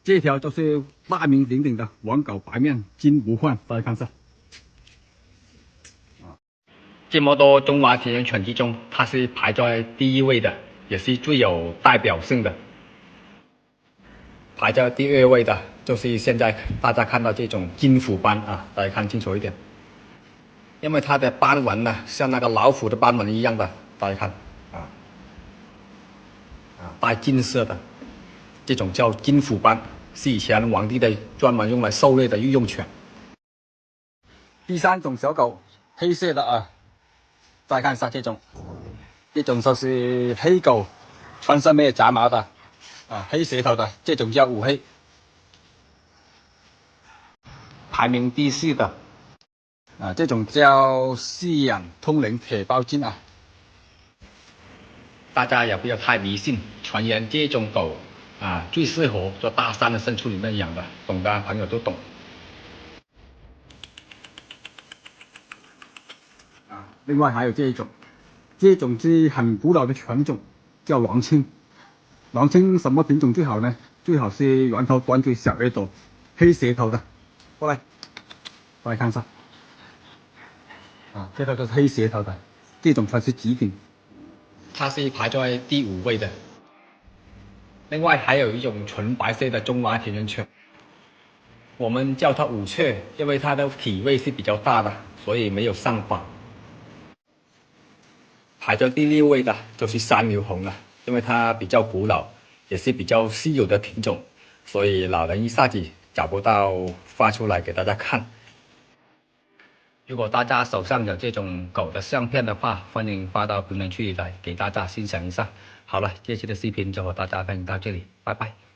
这条就是大名鼎鼎的王狗白面金无患，大家看一下。这么多中华田园犬之中，它是排在第一位的，也是最有代表性的。排在第二位的就是现在大家看到这种金虎斑啊，大家看清楚一点，因为它的斑纹呢像那个老虎的斑纹一样的，大家看带金色的，这种叫金虎斑，是以前皇帝的专门用来狩猎的御用犬。第三种小狗，黑色的啊，再看一下这种就是黑狗，全身没有杂毛的啊，黑舌头的，这种叫五黑。排名第四的啊，这种叫西洋通灵铁包金啊。大家也不要太迷信，传言这种狗啊最适合做大山的深处里面养的，懂的朋友都懂。另外还有这种是很古老的犬种，叫狼青。狼青什么品种最好呢？最好是圆头短嘴小耳朵，黑舌头的。过来，过来看一下。这个就是黑舌头的，这种才是极品。它是排在第5位的。另外还有一种纯白色的中华田园犬，我们叫它五雀，因为它的体味是比较大的，所以没有上榜。排在第6位的就是三流红了，因为它比较古老，也是比较稀有的品种，所以老人一下子找不到发出来给大家看。如果大家手上有这种狗的相片的话，欢迎发到评论区里来给大家欣赏一下。好了，这期的视频就和大家分享到这里，拜拜。